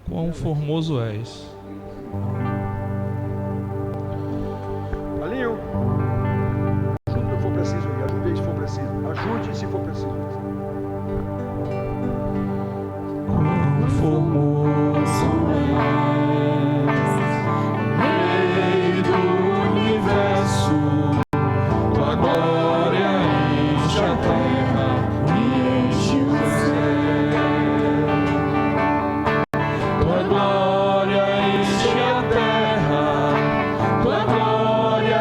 Quão formoso és. Alinho. Ajude se for preciso. Ajude se for preciso. Ajude se for preciso. Quão formoso és, Rei do universo. Tua glória enche a terra e enche o céu. Tua glória enche a terra, tua glória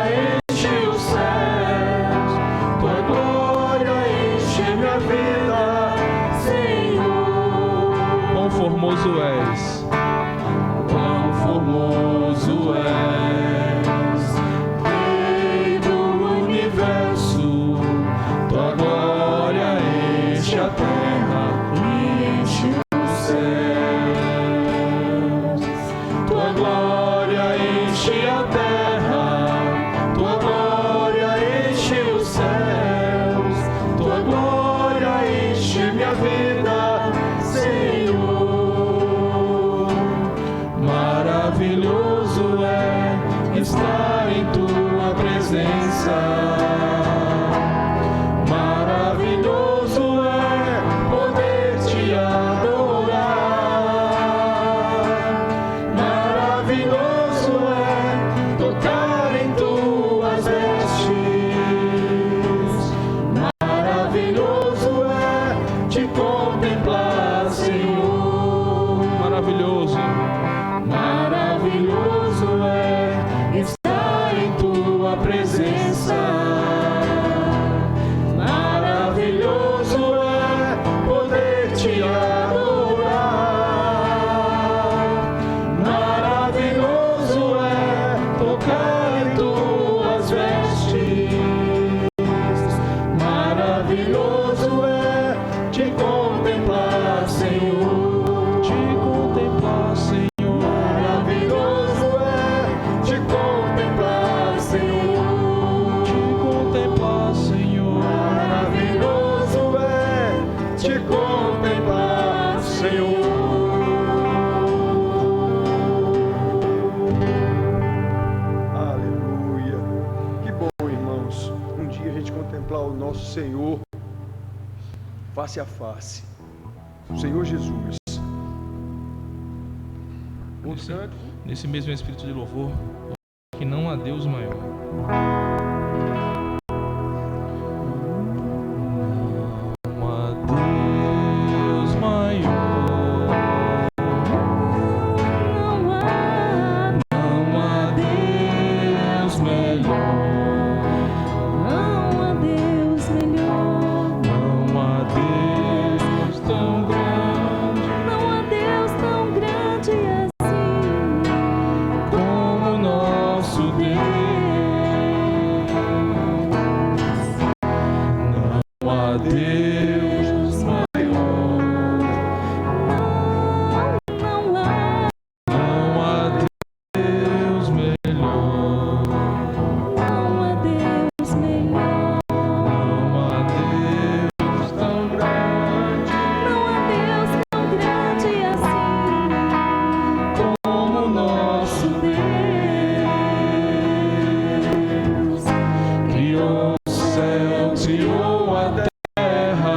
enche os céus, tua glória enche minha vida, Senhor. Quão formoso és, quão formoso és, Rei do universo. Tua glória enche a terra e enche os céus. Tua glória enche a terra, tua glória enche os céus, tua glória enche minha vida, Senhor. Maravilhoso é estar em tua presença. Maravilhoso é poder te adorar. Maravilhoso é tocar em tuas vestes. Maravilhoso é te contemplar, Senhor. Maravilhoso. Maravilhoso é estar em tua presença. Maravilhoso é poder te adorar. Maravilhoso é tocar em tuas vestes. Maravilhoso é te contemplar, Senhor. Te contemplar, Senhor. Maravilhoso é te contemplar, Senhor. Te contemplar, Senhor. Maravilhoso é te contemplar, Senhor. Aleluia. Que bom, irmãos. Um dia a gente contemplar o nosso Senhor face a face. O Senhor Jesus. Nesse mesmo espírito de louvor, que não há Deus maior. Não há Deus maior. Não há Deus melhor. Não há Deus melhor. Não há Deus tão grande. Não há Deus tão grande assim Como nosso Deus. Não há Deus maior. Não há. Não há Deus melhor. Não há Deus melhor. Não há Deus tão grande Não há Deus tão grande assim como nosso Deus. Criou o céu, criou a terra.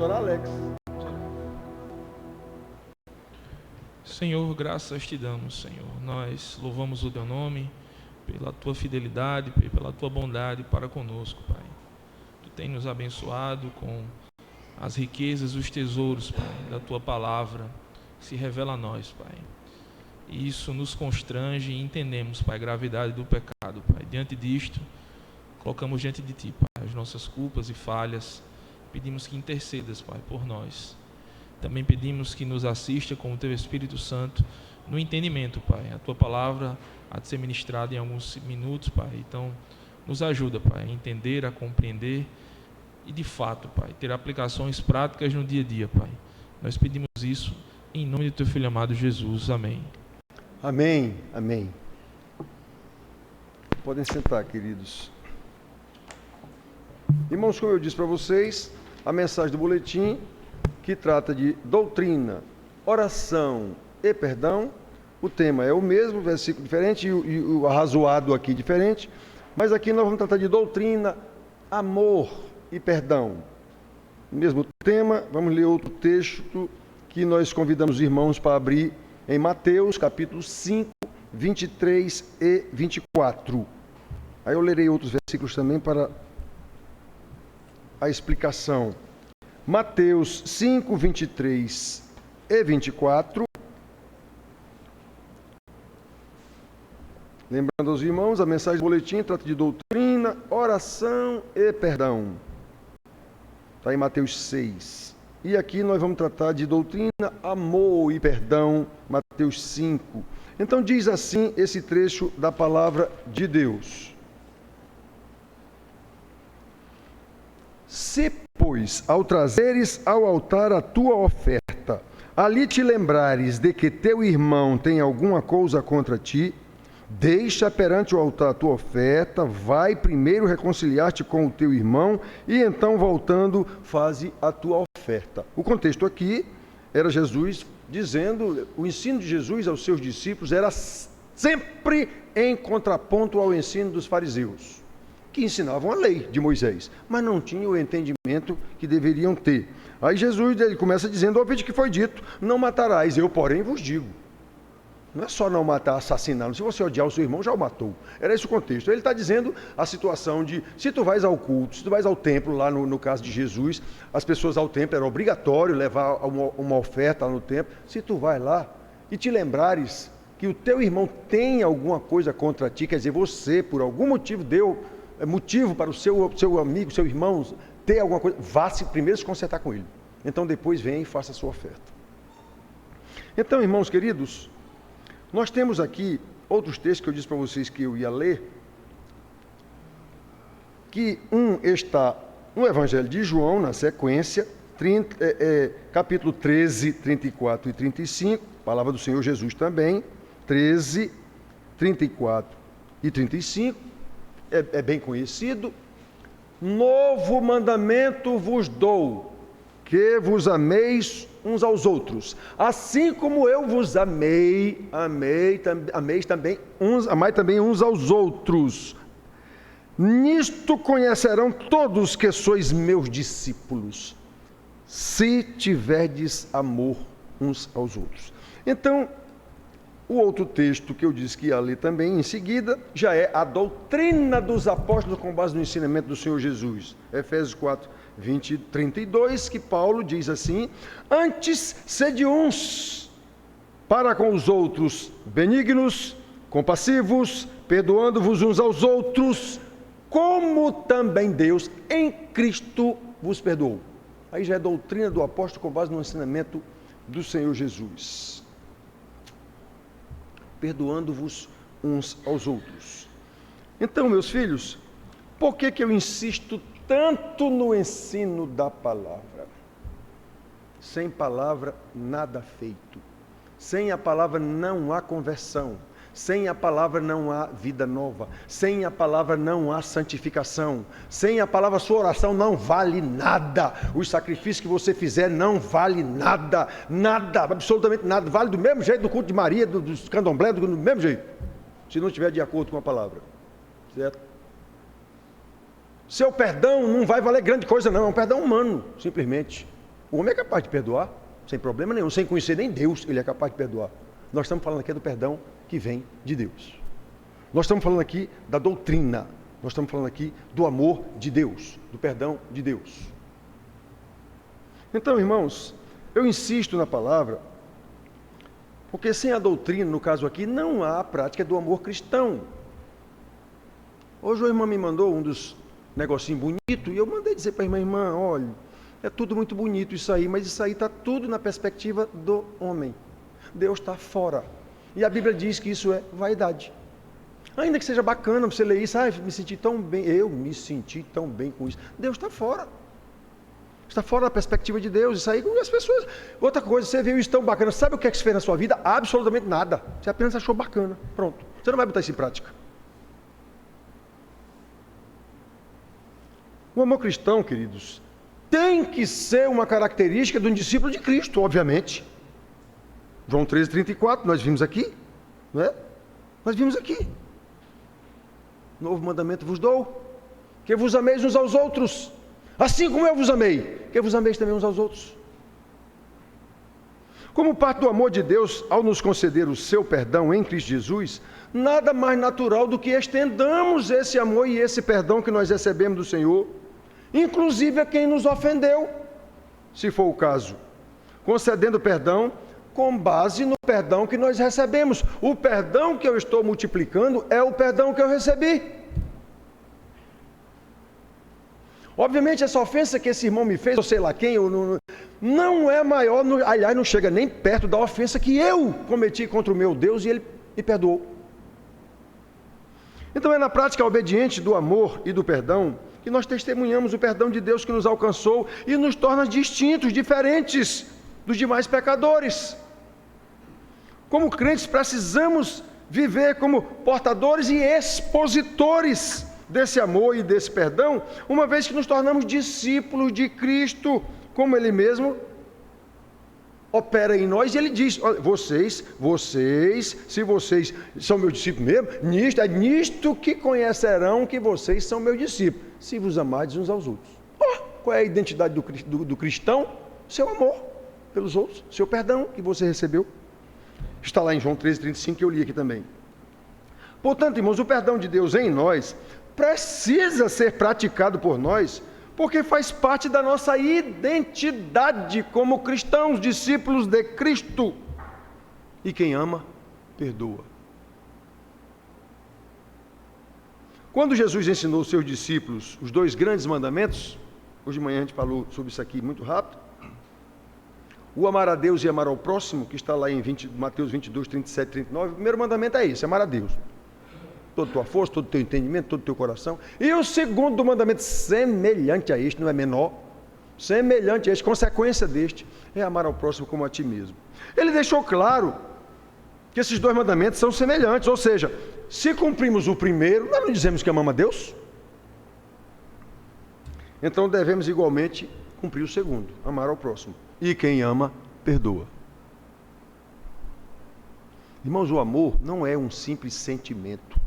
orar, Alex. Senhor, graças te damos, Senhor. Nós louvamos o teu nome pela tua fidelidade, pela tua bondade para conosco, Pai. Tu tem nos abençoado com as riquezas, os tesouros, Pai, da tua palavra, que se revela a nós, Pai. E isso nos constrange e entendemos, Pai, a gravidade do pecado, Pai. Diante disto, colocamos diante de ti, Pai, as nossas culpas e falhas. Pedimos que intercedas, Pai, por nós. Também pedimos que nos assista com o teu Espírito Santo no entendimento, Pai. A tua palavra há de ser ministrada em alguns minutos, Pai. Então, nos ajuda, Pai, a entender, a compreender e, de fato, Pai, ter aplicações práticas no dia a dia, Pai. Nós pedimos isso em nome do teu Filho amado Jesus. Amém. Amém, amém. Podem sentar, queridos. Irmãos, como eu disse para vocês, a mensagem do boletim, que trata de doutrina, oração e perdão. O tema é o mesmo, versículo diferente e o arrazoado aqui diferente, mas aqui nós vamos tratar de doutrina, amor e perdão. Mesmo tema, vamos ler outro texto que nós convidamos os irmãos para abrir em Mateus, capítulo 5, 23 e 24. Aí eu lerei outros versículos também para a explicação. Mateus 5, 23 e 24. Lembrando aos irmãos, a mensagem do boletim trata de doutrina, oração e perdão. Está em Mateus 6. E aqui nós vamos tratar de doutrina, amor e perdão, Mateus 5. Então diz assim esse trecho da palavra de Deus. Se, pois, ao trazeres ao altar a tua oferta, ali te lembrares de que teu irmão tem alguma coisa contra ti, deixa perante o altar a tua oferta, vai primeiro reconciliar-te com o teu irmão e então, voltando, faze a tua oferta. O contexto aqui era Jesus dizendo, o ensino de Jesus aos seus discípulos era sempre em contraponto ao ensino dos fariseus, que ensinavam a lei de Moisés, mas não tinham o entendimento que deveriam ter. Aí Jesus ele começa dizendo, ouvide que foi dito, não matarás, eu porém vos digo. Não é só não matar, assassinar, se você odiar o seu irmão, já o matou. Era esse o contexto. Ele está dizendo a situação de, se tu vais ao culto, se tu vais ao templo, lá no caso de Jesus, as pessoas ao templo, era obrigatório levar uma oferta lá no templo. Se tu vais lá e te lembrares que o teu irmão tem alguma coisa contra ti, quer dizer, você, por algum motivo, deu motivo para o seu amigo, seu irmão, ter alguma coisa, vá-se primeiro se consertar com ele. Então depois vem e faça a sua oferta. Então, irmãos queridos, nós temos aqui outros textos que eu disse para vocês que eu ia ler, que está no Evangelho de João, na sequência, capítulo 13, 34 e 35, palavra do Senhor Jesus também, 13, 34 e 35, é bem conhecido. Novo mandamento vos dou, que vos ameis uns aos outros, assim como eu vos amei, amai também uns aos outros. Nisto conhecerão todos que sois meus discípulos, se tiverdes amor uns aos outros. Então, o outro texto que eu disse que ia ler também em seguida, já é a doutrina dos apóstolos com base no ensinamento do Senhor Jesus. Efésios 4, 20 e 32, que Paulo diz assim, antes sede uns para com os outros benignos, compassivos, perdoando-vos uns aos outros, como também Deus em Cristo vos perdoou. Aí já é a doutrina do apóstolo com base no ensinamento do Senhor Jesus. Perdoando-vos uns aos outros. Então, meus filhos, por que eu insisto tanto no ensino da palavra? Sem palavra, nada feito. Sem a palavra não há conversão. Sem a palavra não há vida nova. Sem a palavra não há santificação. Sem a palavra sua oração não vale nada. Os sacrifícios que você fizer não vale nada. Nada, absolutamente nada. Vale do mesmo jeito do culto de Maria, dos candomblé, do mesmo jeito. Se não estiver de acordo com a palavra. Certo? Seu perdão não vai valer grande coisa não. É um perdão humano, simplesmente. O homem é capaz de perdoar, sem problema nenhum, sem conhecer nem Deus, ele é capaz de perdoar. Nós estamos falando aqui do perdão que vem de Deus. Nós estamos falando aqui da doutrina. Nós estamos falando aqui do amor de Deus, do perdão de Deus. Então, irmãos, eu insisto na palavra, porque sem a doutrina, no caso aqui, não há a prática do amor cristão. Hoje a irmã me mandou um dos negocinhos bonitos, e eu mandei dizer para a irmã, olha, é tudo muito bonito isso aí, mas isso aí está tudo na perspectiva do homem. Deus está fora. E a Bíblia diz que isso é vaidade. Ainda que seja bacana você ler isso, me senti tão bem, eu me senti tão bem com isso. Deus está fora. Está fora da perspectiva de Deus. Isso aí, as pessoas... Outra coisa, você viu isso tão bacana, sabe o que é que se fez na sua vida? Absolutamente nada. Você apenas achou bacana. Pronto. Você não vai botar isso em prática. O amor cristão, queridos, tem que ser uma característica de um discípulo de Cristo, obviamente. João 13:34, nós vimos aqui, não é? Nós vimos aqui. Novo mandamento vos dou, que vos ameis uns aos outros, assim como eu vos amei, que vos ameis também uns aos outros. Como parte do amor de Deus, ao nos conceder o seu perdão em Cristo Jesus, nada mais natural do que estendamos esse amor e esse perdão que nós recebemos do Senhor, inclusive a quem nos ofendeu, se for o caso, concedendo perdão com base no perdão que nós recebemos. O perdão que eu estou multiplicando é o perdão que eu recebi. Obviamente essa ofensa que esse irmão me fez, ou sei lá quem, não é maior, aliás, não chega nem perto da ofensa que eu cometi contra o meu Deus e ele me perdoou. Então é na prática obediente do amor e do perdão que nós testemunhamos o perdão de Deus que nos alcançou e nos torna distintos, diferentes dos demais pecadores. Como crentes, precisamos viver como portadores e expositores desse amor e desse perdão, uma vez que nos tornamos discípulos de Cristo, como Ele mesmo opera em nós, e Ele diz, olha, vocês, se vocês são meus discípulos mesmo, é nisto que conhecerão que vocês são meus discípulos, se vos amardes uns aos outros. Qual é a identidade do cristão? Seu amor pelos outros, seu perdão que você recebeu. Está lá em João 13:35, que eu li aqui também. Portanto, irmãos, o perdão de Deus em nós precisa ser praticado por nós, porque faz parte da nossa identidade como cristãos, discípulos de Cristo. E quem ama, perdoa. Quando Jesus ensinou aos seus discípulos os 2 grandes mandamentos, hoje de manhã a gente falou sobre isso aqui muito rápido, o amar a Deus e amar ao próximo, que está lá em Mateus 22:37-39, o primeiro mandamento é esse, amar a Deus. Toda a tua força, todo o teu entendimento, todo o teu coração. E o segundo mandamento, semelhante a este, não é menor, semelhante a este, consequência deste, é amar ao próximo como a ti mesmo. Ele deixou claro que esses 2 mandamentos são semelhantes, ou seja, se cumprimos o primeiro, nós não dizemos que amamos a Deus? Então devemos igualmente cumprir o segundo, amar ao próximo. E quem ama, perdoa. Irmãos, o amor não é um simples sentimento.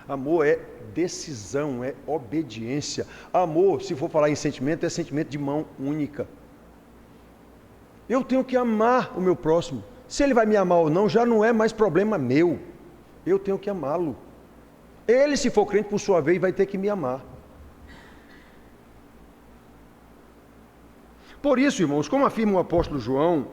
Amor é decisão, é obediência. Amor, se for falar em sentimento, é sentimento de mão única. Eu tenho que amar o meu próximo. Se ele vai me amar ou não, já não é mais problema meu. Eu tenho que amá-lo. Ele, se for crente, por sua vez, vai ter que me amar. Por isso, irmãos, como afirma o apóstolo João,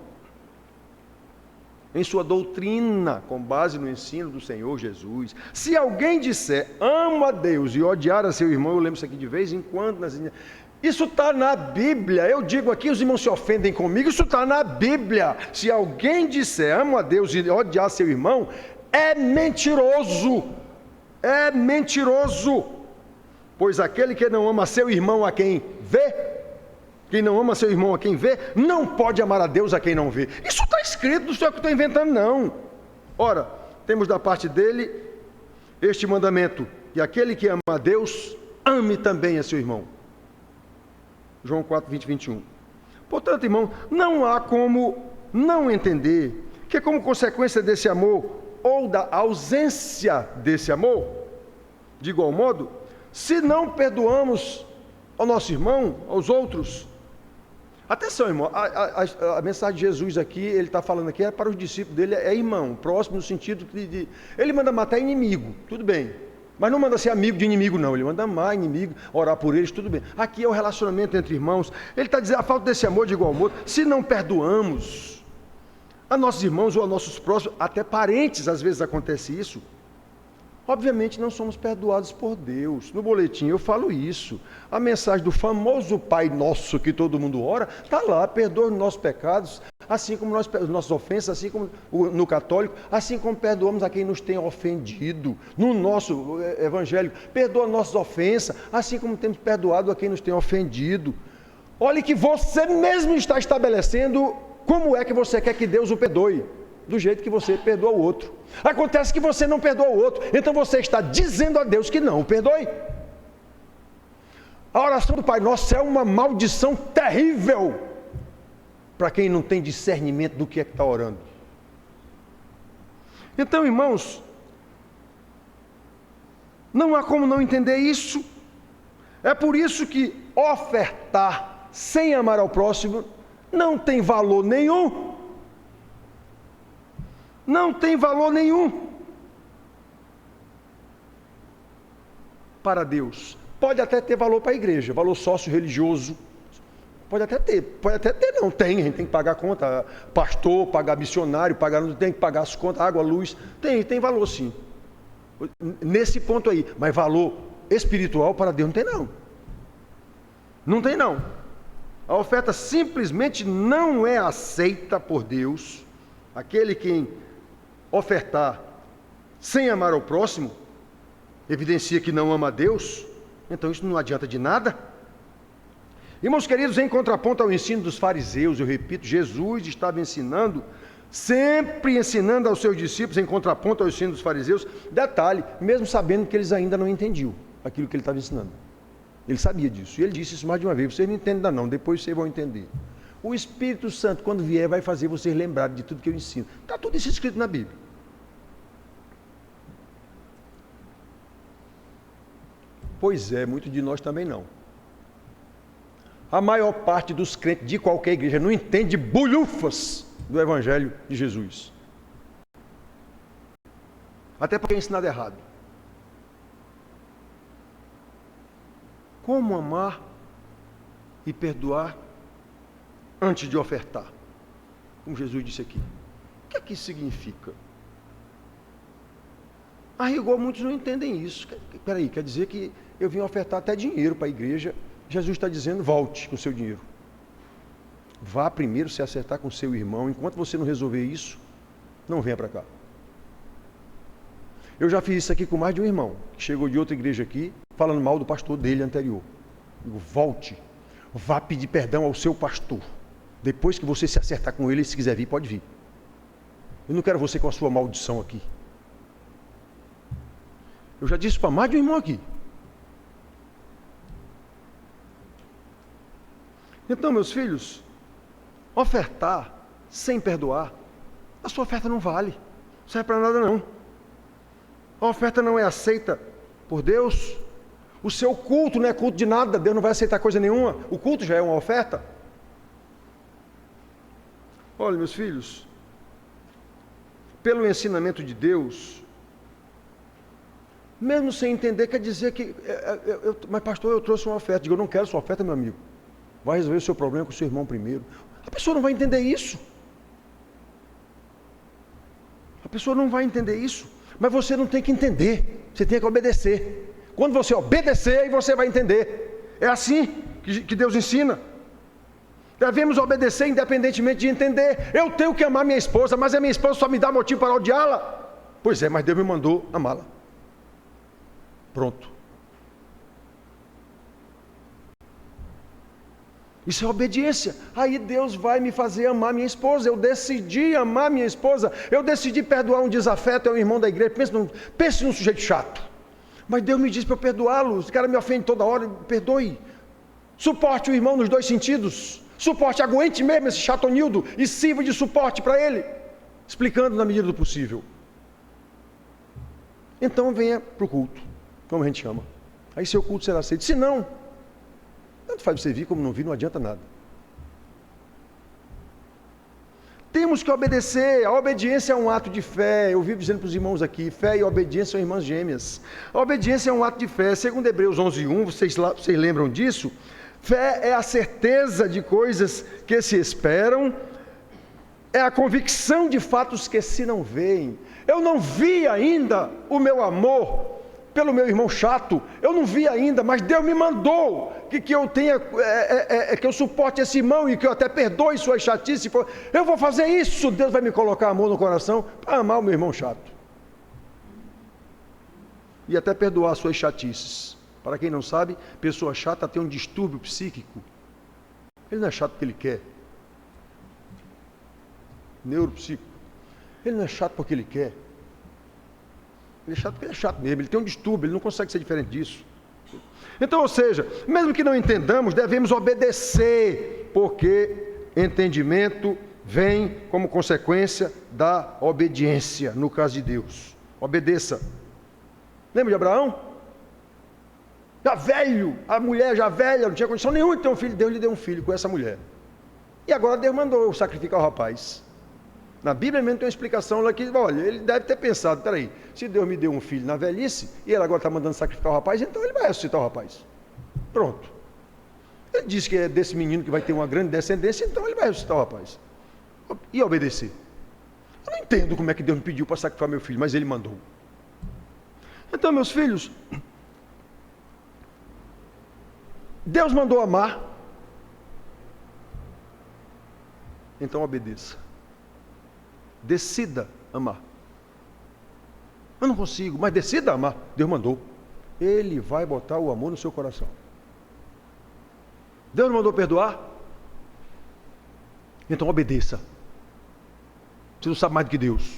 em sua doutrina, com base no ensino do Senhor Jesus, se alguém disser, amo a Deus e odiar a seu irmão, eu lembro isso aqui de vez em quando, isso está na Bíblia. Eu digo aqui, os irmãos se ofendem comigo, isso está na Bíblia. Se alguém disser, amo a Deus e odiar seu irmão, é mentiroso, pois aquele que não ama seu irmão a quem vê, quem não ama seu irmão a quem vê, não pode amar a Deus a quem não vê. Isso está escrito, não sou eu que estou inventando, não. Ora, temos da parte dele este mandamento, que aquele que ama a Deus, ame também a seu irmão. João 4:20-21. Portanto, irmão, não há como não entender que como consequência desse amor, ou da ausência desse amor, de igual modo, se não perdoamos ao nosso irmão, aos outros, Atenção, irmão, a mensagem de Jesus aqui, ele está falando aqui, é para os discípulos dele, é irmão, próximo no sentido de ele manda matar inimigo, tudo bem. Mas não manda ser amigo de inimigo, não. Ele manda amar inimigo, orar por eles, tudo bem. Aqui é o relacionamento entre irmãos. Ele está dizendo a falta desse amor de igual amor. Se não perdoamos a nossos irmãos ou a nossos próximos, até parentes, às vezes acontece isso, obviamente não somos perdoados por Deus. No boletim eu falo isso. A mensagem do famoso Pai Nosso que todo mundo ora, está lá, perdoa os nossos pecados, assim como as nossas ofensas, assim como no católico, assim como perdoamos a quem nos tem ofendido. No nosso evangelho, perdoa nossas ofensas, assim como temos perdoado a quem nos tem ofendido. Olhe que você mesmo está estabelecendo como é que você quer que Deus o perdoe. Do jeito que você perdoa o outro. Acontece que você não perdoa o outro, então você está dizendo a Deus que não o perdoe. A oração do Pai Nosso é uma maldição terrível para quem não tem discernimento do que é que está orando. Então, irmãos, não há como não entender isso. É por isso que ofertar sem amar ao próximo não tem valor nenhum. Não tem valor nenhum para Deus. Pode até ter valor para a igreja, valor sócio-religioso. Pode até ter, não tem. A gente tem que pagar a conta, pastor, pagar missionário, tem que pagar as contas, água, luz. Tem valor sim. Nesse ponto aí. Mas valor espiritual para Deus não tem não. Não tem não. A oferta simplesmente não é aceita por Deus. Aquele quem ofertar sem amar ao próximo, evidencia que não ama a Deus, então isso não adianta de nada. Irmãos queridos, em contraponto ao ensino dos fariseus, eu repito, Jesus estava ensinando, sempre ensinando aos seus discípulos, em contraponto ao ensino dos fariseus, detalhe, mesmo sabendo que eles ainda não entendiam aquilo que ele estava ensinando. Ele sabia disso, e ele disse isso mais de uma vez, vocês não entendem ainda não, depois vocês vão entender. O Espírito Santo, quando vier, vai fazer vocês lembrarem de tudo que eu ensino. Está tudo isso escrito na Bíblia. Pois é, muitos de nós também não. A maior parte dos crentes de qualquer igreja não entende bulhufas do Evangelho de Jesus. Até porque é ensinado errado. Como amar e perdoar antes de ofertar? Como Jesus disse aqui. O que é que isso significa? A rigor, muitos não entendem isso. Espera aí, quer dizer que eu vim ofertar até dinheiro para a igreja. Jesus está dizendo, volte com o seu dinheiro. Vá primeiro se acertar com o seu irmão. Enquanto você não resolver isso, não venha para cá. Eu já fiz isso aqui com mais de um irmão, que chegou de outra igreja aqui, falando mal do pastor dele anterior. Digo, volte, vá pedir perdão ao seu pastor. Depois que você se acertar com ele, se quiser vir, pode vir. Eu não quero você com a sua maldição aqui. Eu já disse para mais de um irmão aqui. Então, meus filhos, ofertar sem perdoar, a sua oferta não vale. Não serve para nada não. A oferta não é aceita por Deus. O seu culto não é culto de nada. Deus não vai aceitar coisa nenhuma. O culto já é uma oferta. Olha, meus filhos, pelo ensinamento de Deus, mesmo sem entender, quer dizer que, mas pastor, eu trouxe uma oferta. Digo, eu não quero sua oferta, meu amigo. Vai resolver o seu problema com o seu irmão primeiro. A pessoa não vai entender isso. A pessoa não vai entender isso. Mas você não tem que entender. Você tem que obedecer. Quando você obedecer, aí você vai entender. É assim que Deus ensina. Devemos obedecer independentemente de entender. Eu tenho que amar minha esposa, mas a minha esposa só me dá motivo para odiá-la. Pois é, mas Deus me mandou amá-la. Pronto. Isso é obediência. Aí Deus vai me fazer amar minha esposa. Eu decidi amar minha esposa. Eu decidi perdoar um desafeto ao irmão da igreja. Pense num sujeito chato. Mas Deus me diz para eu perdoá-lo. Esse cara me ofende toda hora. Perdoe. Suporte o irmão nos dois sentidos. Suporte, aguente mesmo esse chatonildo e sirva de suporte para ele. Explicando na medida do possível. Então venha para o culto, como a gente chama. Aí seu culto será aceito. Se não, tanto faz você vir como não vir, não adianta nada. Temos que obedecer. A obediência é um ato de fé. Eu vivo dizendo para os irmãos aqui, fé e obediência são irmãs gêmeas. A obediência é um ato de fé. Segundo Hebreus 11:1, vocês lembram disso? Fé é a certeza de coisas que se esperam, é a convicção de fatos que se não veem. Eu não vi ainda o meu amor pelo meu irmão chato, eu não vi ainda, mas Deus me mandou que eu tenha, que eu suporte esse irmão e que eu até perdoe suas chatices. Eu vou fazer isso, Deus vai me colocar amor no coração para amar o meu irmão chato e até perdoar suas chatices. Para quem não sabe, pessoa chata tem um distúrbio psíquico. Ele não é chato porque ele quer, neuropsíquico. Ele não é chato porque ele quer. Ele é chato porque ele é chato mesmo, ele tem um distúrbio, ele não consegue ser diferente disso. Então, ou seja, mesmo que não entendamos, devemos obedecer, porque entendimento vem como consequência da obediência, no caso de Deus. Obedeça. Lembra de Abraão? Já velho, a mulher já velha, não tinha condição nenhuma de ter um filho, Deus lhe deu um filho com essa mulher. E agora Deus mandou sacrificar o rapaz. Na Bíblia mesmo tem uma explicação lá que, olha, ele deve ter pensado, peraí, se Deus me deu um filho na velhice, e ele agora está mandando sacrificar o rapaz, então ele vai ressuscitar o rapaz. Pronto. Ele disse que é desse menino que vai ter uma grande descendência, então ele vai ressuscitar o rapaz. E obedecer. Eu não entendo como é que Deus me pediu para sacrificar meu filho, mas ele mandou. Então, meus filhos, Deus mandou amar, então obedeça. Decida amar. Eu não consigo, mas decida amar. Deus mandou. Ele vai botar o amor no seu coração. Deus não mandou perdoar? Então obedeça. Você não sabe mais do que Deus.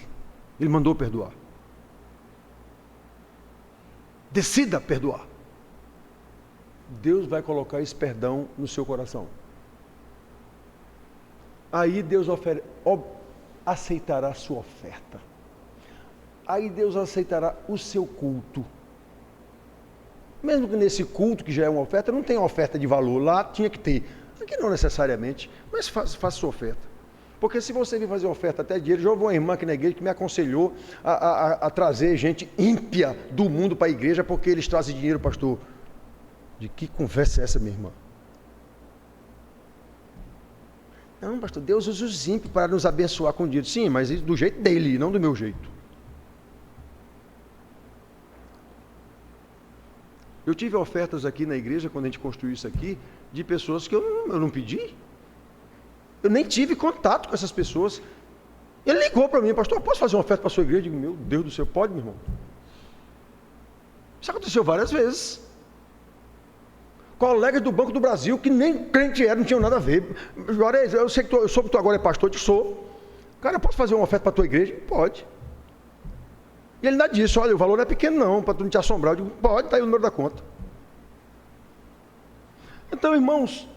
Ele mandou perdoar. Decida perdoar. Deus vai colocar esse perdão no seu coração. Aí Deus aceitará a sua oferta. Aí Deus aceitará o seu culto. Mesmo que nesse culto, que já é uma oferta, não tem oferta de valor. Lá tinha que ter. Aqui não necessariamente, mas faça sua oferta. Porque se você vir fazer oferta até dinheiro, já houve uma irmã aqui na igreja que me aconselhou a trazer gente ímpia do mundo para a igreja, porque eles trazem dinheiro, pastor. De que conversa é essa, minha irmã? Não, pastor, Deus usa os ímpios para nos abençoar com dinheiro. Sim, mas do jeito dele, não do meu jeito. Eu tive ofertas aqui na igreja, quando a gente construiu isso aqui, de pessoas que eu não pedi. Eu nem tive contato com essas pessoas. Ele ligou para mim, pastor, posso fazer uma oferta para a sua igreja? Eu digo, meu Deus do céu, pode, meu irmão? Isso aconteceu várias vezes. Colegas do Banco do Brasil, que nem crente era, não tinham nada a ver. Eu sei que eu soube que tu agora é pastor, eu sou. Cara, eu posso fazer uma oferta para a tua igreja? Pode. E ele ainda disse, olha, o valor não é pequeno não, para tu não te assombrar. Eu digo, pode, está aí o número da conta. Então, irmãos,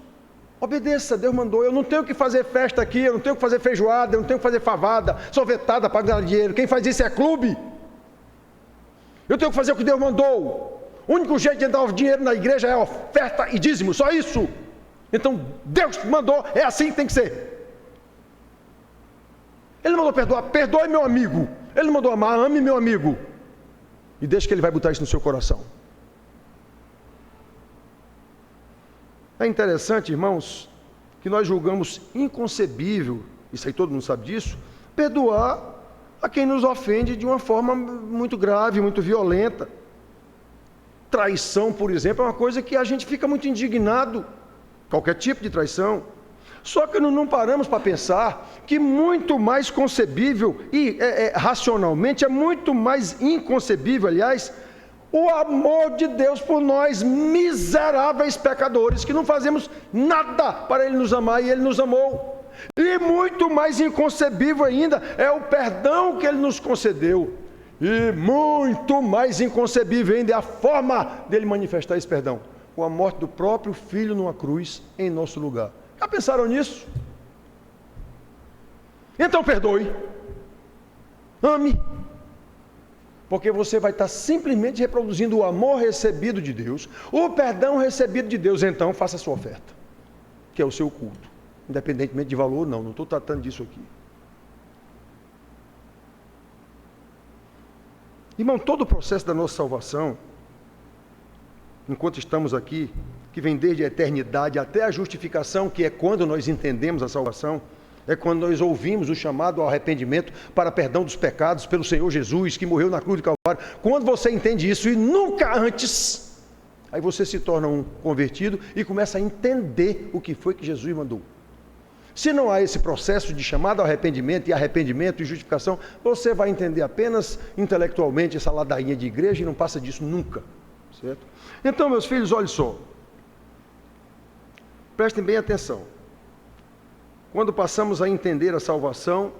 obedeça, Deus mandou. Eu não tenho que fazer festa aqui, eu não tenho que fazer feijoada, eu não tenho que fazer favada, sorvetada para ganhar dinheiro. Quem faz isso é clube. Eu tenho que fazer o que Deus mandou. O único jeito de entrar o dinheiro na igreja é oferta e dízimo, só isso. Então, Deus mandou, é assim que tem que ser. Ele não mandou perdoar, perdoe meu amigo. Ele não mandou amar, ame meu amigo. E deixe que ele vai botar isso no seu coração. É interessante, irmãos, que nós julgamos inconcebível, isso aí todo mundo sabe disso, perdoar a quem nos ofende de uma forma muito grave, muito violenta. Traição, por exemplo, é uma coisa que a gente fica muito indignado, qualquer tipo de traição. Só que não paramos para pensar que muito mais concebível e racionalmente é muito mais inconcebível, aliás, o amor de Deus por nós, miseráveis pecadores, que não fazemos nada para Ele nos amar e Ele nos amou. E muito mais inconcebível ainda é o perdão que Ele nos concedeu. E muito mais inconcebível ainda é a forma dele manifestar esse perdão, com a morte do próprio Filho numa cruz em nosso lugar. Já pensaram nisso? Então perdoe, ame, porque você vai estar simplesmente reproduzindo o amor recebido de Deus, o perdão recebido de Deus. Então faça a sua oferta, que é o seu culto, independentemente de valor ou não estou tratando disso aqui. Irmão, todo o processo da nossa salvação, enquanto estamos aqui, que vem desde a eternidade até a justificação, que é quando nós entendemos a salvação, é quando nós ouvimos o chamado ao arrependimento para perdão dos pecados pelo Senhor Jesus, que morreu na cruz do Calvário. Quando você entende isso e nunca antes, aí você se torna um convertido e começa a entender o que foi que Jesus mandou. Se não há esse processo de chamado ao arrependimento e justificação, você vai entender apenas intelectualmente essa ladainha de igreja e não passa disso nunca, certo? Então, meus filhos, olhem só, prestem bem atenção. Quando passamos a entender a salvação,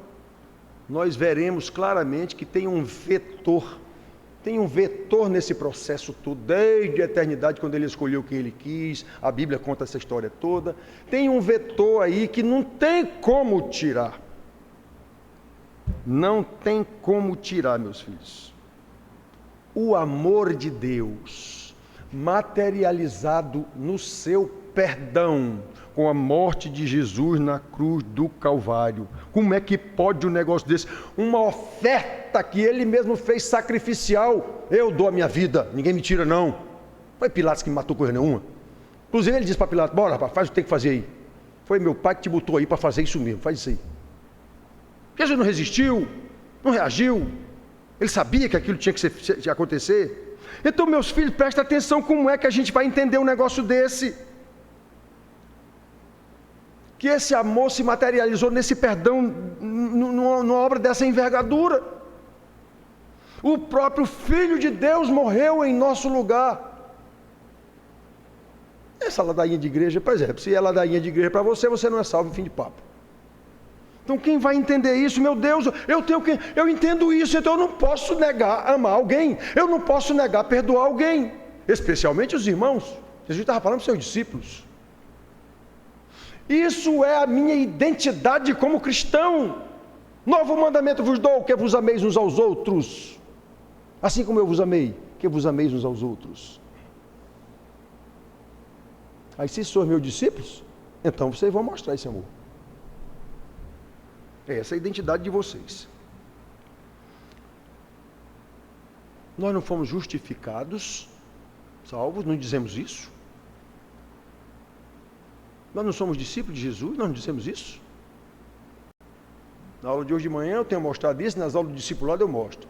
nós veremos claramente que tem um vetor nesse processo todo, desde a eternidade, quando ele escolheu quem ele quis, a Bíblia conta essa história toda, tem um vetor aí que não tem como tirar. Não tem como tirar, meus filhos. O amor de Deus, materializado no seu perdão, com a morte de Jesus na cruz do Calvário. Como é que pode um negócio desse? Uma oferta que ele mesmo fez sacrificial. Eu dou a minha vida, ninguém me tira não. Foi Pilatos que me matou coisa nenhuma. Inclusive ele disse para Pilatos, bora rapaz, faz o que tem que fazer aí. Foi meu pai que te botou aí para fazer isso mesmo, faz isso aí. Jesus não resistiu, não reagiu. Ele sabia que aquilo tinha que acontecer. Então, meus filhos, prestem atenção como é que a gente vai entender um negócio desse. Que esse amor se materializou nesse perdão, numa obra dessa envergadura. O próprio Filho de Deus morreu em nosso lugar. Essa ladainha de igreja, por exemplo, se é ladainha de igreja para você, você não é salvo, fim de papo. Então quem vai entender isso? Meu Deus, eu entendo isso, então eu não posso negar amar alguém, eu não posso negar perdoar alguém, especialmente os irmãos. Jesus estava falando para os seus discípulos. Isso é a minha identidade como cristão. Novo mandamento vos dou, que vos ameis uns aos outros, assim como eu vos amei, que vos ameis uns aos outros. Aí se sois meus discípulos, então vocês vão mostrar esse amor. Essa é a identidade de vocês. Nós não fomos justificados, salvos, não dizemos isso. Nós não somos discípulos de Jesus, nós não dizemos isso. Na aula de hoje de manhã eu tenho mostrado isso, nas aulas do discipulado eu mostro.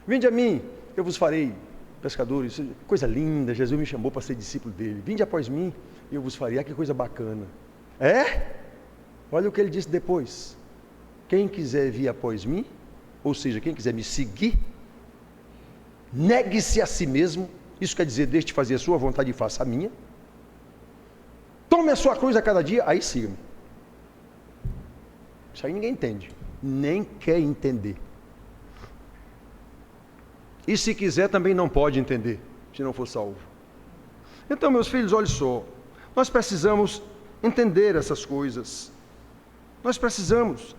Vinde a mim, eu vos farei pescadores, coisa linda, Jesus me chamou para ser discípulo dele. Vinde após mim, eu vos farei, que coisa bacana. É? Olha o que ele disse depois. Quem quiser vir após mim, ou seja, quem quiser me seguir, negue-se a si mesmo, isso quer dizer, deixe de fazer a sua vontade e faça a minha. Tome a sua cruz a cada dia, aí siga-me. Isso aí ninguém entende, nem quer entender. E se quiser também não pode entender, se não for salvo. Então, meus filhos, olhem só, nós precisamos entender essas coisas. Nós precisamos.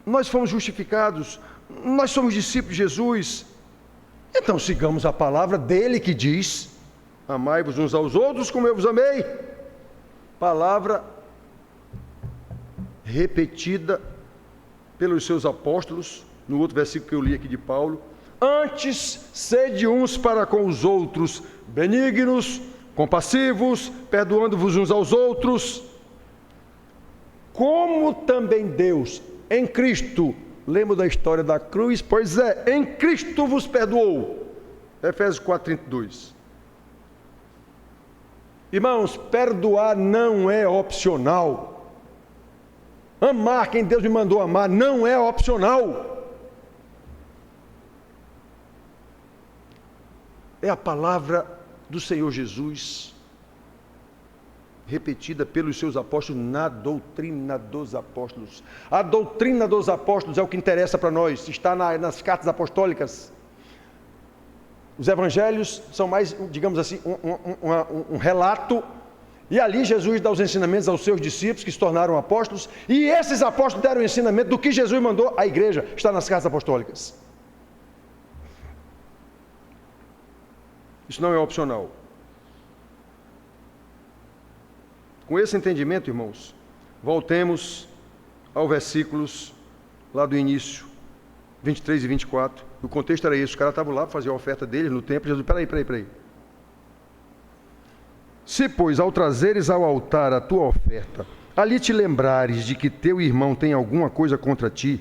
Nós fomos justificados, nós somos discípulos de Jesus. Então sigamos a palavra dele que diz: amai-vos uns aos outros como eu vos amei. Palavra repetida pelos seus apóstolos, no outro versículo que eu li aqui de Paulo. Antes, sede uns para com os outros, benignos, compassivos, perdoando-vos uns aos outros, como também Deus, em Cristo, lembra da história da cruz? Pois é, em Cristo vos perdoou. Efésios 4:32. Irmãos, perdoar não é opcional. Amar quem Deus me mandou amar não é opcional. É a palavra do Senhor Jesus, repetida pelos seus apóstolos na doutrina dos apóstolos. A doutrina dos apóstolos é o que interessa para nós, está nas cartas apostólicas. Os evangelhos são mais, digamos assim, um relato, e ali Jesus dá os ensinamentos aos seus discípulos que se tornaram apóstolos, e esses apóstolos deram o ensinamento do que Jesus mandou à igreja, está nas cartas apostólicas. Isso não é opcional. Com esse entendimento, irmãos, voltemos aos versículos lá do início. 23 e 24. O contexto era esse, os caras estavam lá para fazer a oferta deles no templo. Jesus, peraí. Se, pois, ao trazeres ao altar a tua oferta, ali te lembrares de que teu irmão tem alguma coisa contra ti,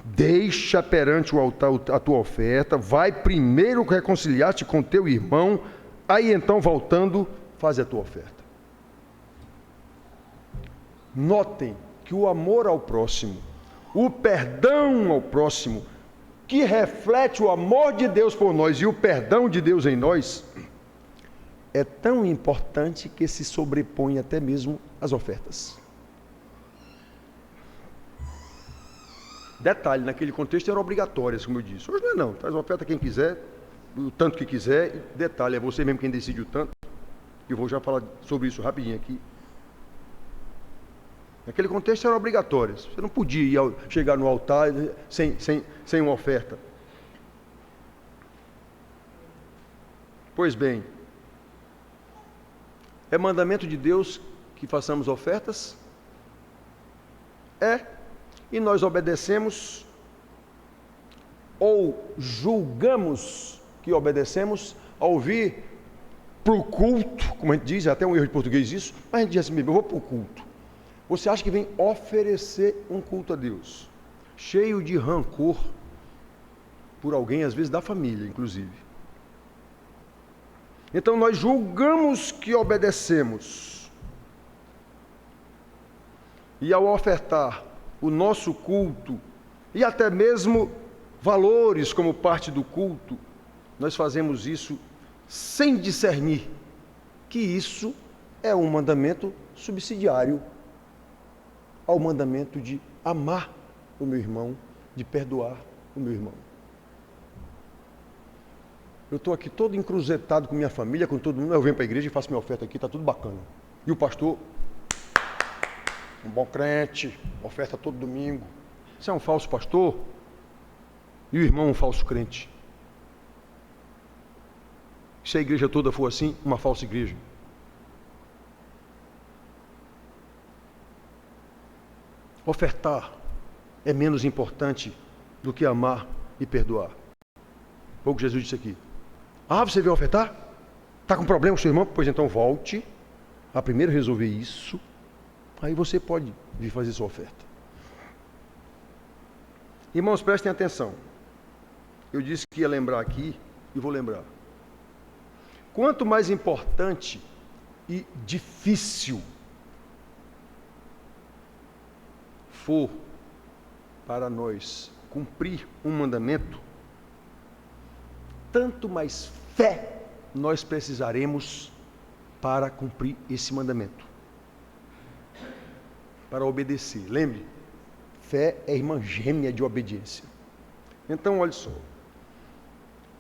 deixa perante o altar a tua oferta, vai primeiro reconciliar-te com teu irmão, aí então, voltando, faz a tua oferta. Notem que o amor ao próximo, o perdão ao próximo, que reflete o amor de Deus por nós e o perdão de Deus em nós, é tão importante que se sobrepõe até mesmo às ofertas. Detalhe, naquele contexto eram obrigatórias, como eu disse. Hoje não é não, traz a oferta quem quiser, o tanto que quiser. Detalhe, é você mesmo quem decide o tanto. Eu vou já falar sobre isso rapidinho aqui. Naquele contexto eram obrigatórias. Você não podia chegar no altar sem uma oferta. Pois bem, é mandamento de Deus que façamos ofertas? É. E nós obedecemos ou julgamos que obedecemos ao vir para o culto, como a gente diz, é até um erro de português isso, mas a gente diz assim mesmo, eu vou para o culto. Você acha que vem oferecer um culto a Deus, cheio de rancor por alguém, às vezes da família, inclusive. Então nós julgamos que obedecemos. E ao ofertar o nosso culto, e até mesmo valores como parte do culto, nós fazemos isso sem discernir que isso é um mandamento subsidiário ao mandamento de amar o meu irmão, de perdoar o meu irmão. Eu estou aqui todo encruzetado com minha família, com todo mundo, eu venho para a igreja e faço minha oferta aqui, está tudo bacana. E o pastor, um bom crente, oferta todo domingo. Você é um falso pastor? E o irmão um falso crente? Se a igreja toda for assim, uma falsa igreja. Ofertar é menos importante do que amar e perdoar. Foi o que Jesus disse aqui. Ah, você veio ofertar? Está com problema com seu irmão? Pois então volte a primeiro resolver isso. Aí você pode vir fazer sua oferta. Irmãos, prestem atenção. Eu disse que ia lembrar aqui e vou lembrar. Quanto mais importante e difícil for para nós cumprir um mandamento, tanto mais fé nós precisaremos para cumprir esse mandamento. Para obedecer. Lembre, fé é irmã gêmea de obediência. Então, olha só.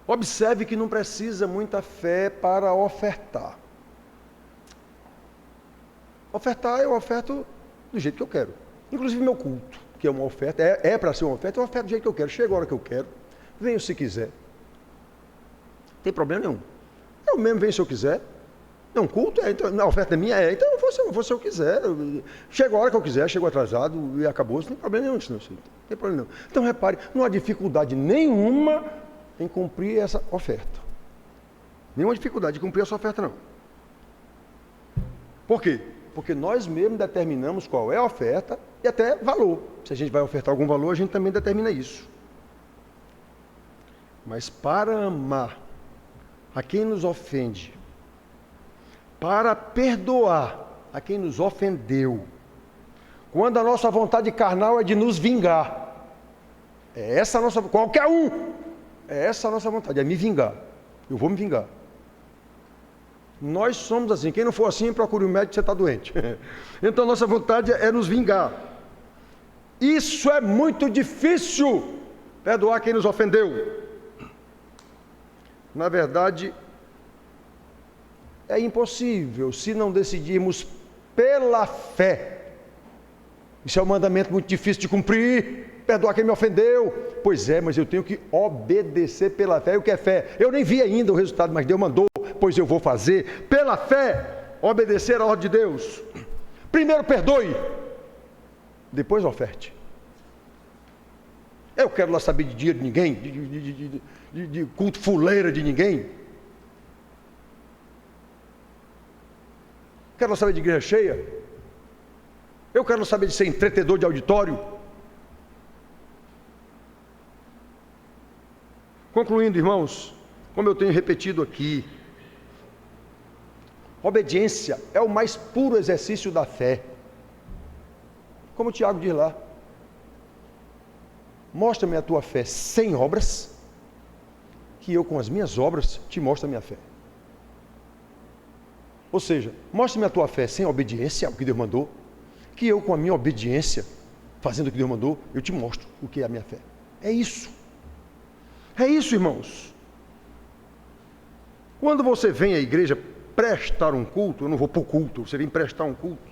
Observe que não precisa muita fé para ofertar. Ofertar eu oferto do jeito que eu quero. Inclusive meu culto, que é uma oferta, é para ser uma oferta, eu oferto do jeito que eu quero. Chega a hora que eu quero, venho se quiser. Não tem problema nenhum. Eu mesmo venho se eu quiser. Não, culto então, a oferta é minha, então eu vou se eu quiser. Chego a hora que eu quiser, chego atrasado e acabou, não tem problema nenhum disso, não tem problema nenhum. Então repare, não há dificuldade nenhuma em cumprir essa oferta. Nenhuma dificuldade de cumprir essa oferta, não. Por quê? Porque nós mesmos determinamos qual é a oferta e até valor. Se a gente vai ofertar algum valor, a gente também determina isso. Mas para amar a quem nos ofende, para perdoar a quem nos ofendeu, quando a nossa vontade carnal é de nos vingar, é essa a nossa, qualquer um, é essa a nossa vontade, é me vingar, eu vou me vingar. Nós somos assim, quem não for assim, procure um médico, você está doente. Então nossa vontade é nos vingar. Isso é muito difícil, perdoar quem nos ofendeu. Na verdade, é impossível se não decidirmos pela fé. Isso é um mandamento muito difícil de cumprir, perdoar quem me ofendeu. Pois é, mas eu tenho que obedecer pela fé. E o que é fé? Eu nem vi ainda o resultado, mas Deus mandou, pois eu vou fazer. Pela fé, obedecer à ordem de Deus. Primeiro perdoe, depois oferte. Eu quero lá saber de dinheiro de ninguém, de culto fuleira de ninguém. Quero lá saber de igreja cheia. Eu quero lá saber de ser entretedor de auditório. Concluindo, irmãos, como eu tenho repetido aqui, obediência é o mais puro exercício da fé. Como o Tiago diz lá, mostra-me a tua fé sem obras, que eu com as minhas obras te mostro a minha fé. Ou seja, mostra-me a tua fé sem obediência ao que Deus mandou, que eu com a minha obediência, fazendo o que Deus mandou, eu te mostro o que é a minha fé. É isso. É isso, irmãos. Quando você vem à igreja prestar um culto, eu não vou para o culto, você vem prestar um culto,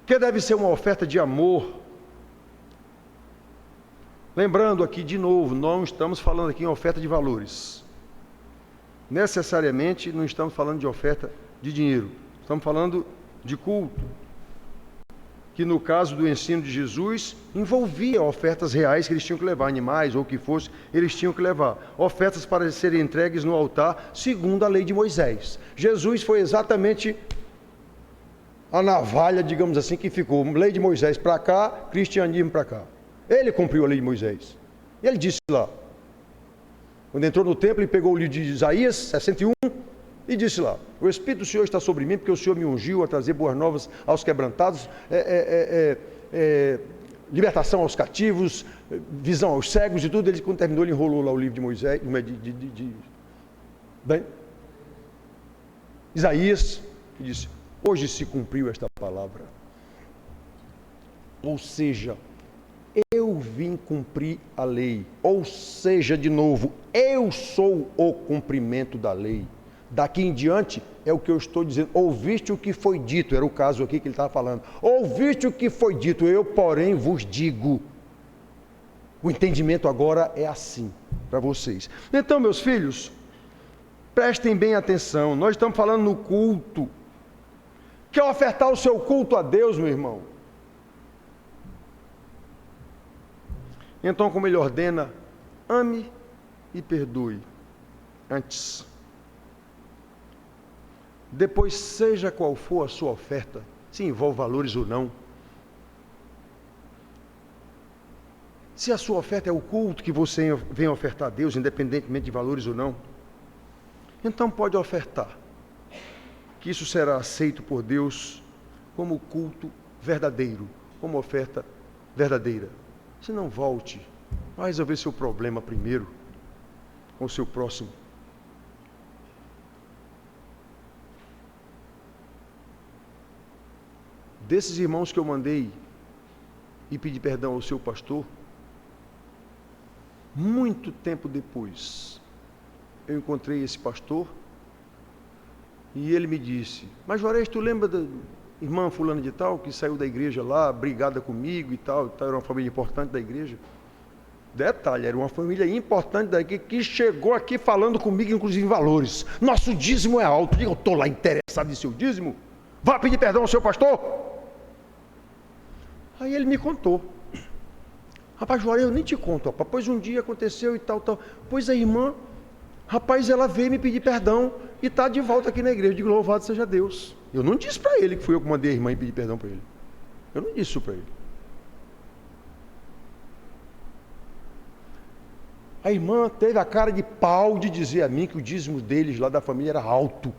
que deve ser uma oferta de amor. Lembrando aqui de novo, não estamos falando aqui em oferta de valores. Necessariamente não estamos falando de oferta de dinheiro. Estamos falando de culto, que no caso do ensino de Jesus, envolvia ofertas reais que eles tinham que levar, animais ou o que fosse, eles tinham que levar. Ofertas para serem entregues no altar, segundo a lei de Moisés. Jesus foi exatamente a navalha, digamos assim, que ficou. Lei de Moisés para cá, cristianismo para cá. Ele cumpriu a lei de Moisés. Ele disse lá, quando entrou no templo, ele pegou o livro de Isaías 61 e disse lá: o Espírito do Senhor está sobre mim, porque o Senhor me ungiu a trazer boas novas aos quebrantados, libertação aos cativos, visão aos cegos e tudo. Ele, quando terminou, ele enrolou lá o livro de Moisés, Isaías, e disse: hoje se cumpriu esta palavra. Ou seja, eu vim cumprir a lei. Ou seja, de novo, eu sou o cumprimento da lei. Daqui em diante é o que eu estou dizendo. Ouviste o que foi dito, era o caso aqui que ele estava falando. Ouviste o que foi dito, eu, porém, vos digo. O entendimento agora é assim para vocês. Então, meus filhos, prestem bem atenção. Nós estamos falando no culto. Quer ofertar o seu culto a Deus, meu irmão? Então, como ele ordena, ame e perdoe antes. Depois, seja qual for a sua oferta, se envolve valores ou não. Se a sua oferta é o culto que você vem ofertar a Deus, independentemente de valores ou não, então pode ofertar, que isso será aceito por Deus como culto verdadeiro, como oferta verdadeira. Se não, volte, vai resolver seu problema primeiro com o seu próximo. Desses irmãos que eu mandei e pedi perdão ao seu pastor, muito tempo depois, eu encontrei esse pastor e ele me disse: mas Juarez, tu lembra da irmã fulana de tal, que saiu da igreja lá, brigada comigo e tal, era uma família importante da igreja? Detalhe, era uma família importante daqui, que chegou aqui falando comigo, inclusive em valores. Nosso dízimo é alto. Eu estou lá interessado em seu dízimo? Vá pedir perdão ao seu pastor? Aí ele me contou. Rapaz, Juarez, eu nem te conto, rapaz, pois um dia aconteceu e tal. Pois a irmã, rapaz, ela veio me pedir perdão e está de volta aqui na igreja. Eu digo: louvado seja Deus. Eu não disse para ele que fui eu que mandei a irmã e pedir perdão para ele. Eu não disse isso para ele. A irmã teve a cara de pau de dizer a mim que o dízimo deles lá da família era alto.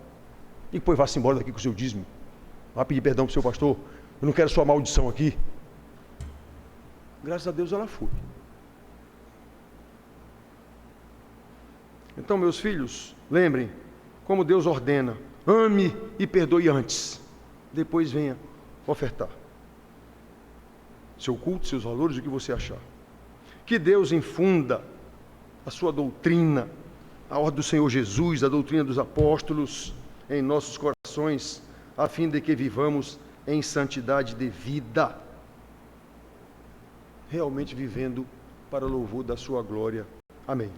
E depois vá-se embora daqui com o seu dízimo. Vá pedir perdão para o seu pastor. Eu não quero sua maldição aqui. Graças a Deus ela foi. Então, meus filhos, lembrem como Deus ordena: ame e perdoe antes, depois venha ofertar seu culto, seus valores, o que você achar. Que Deus infunda a sua doutrina, a ordem do Senhor Jesus, a doutrina dos apóstolos em nossos corações, a fim de que vivamos em santidade de vida, realmente vivendo para o louvor da sua glória. Amém.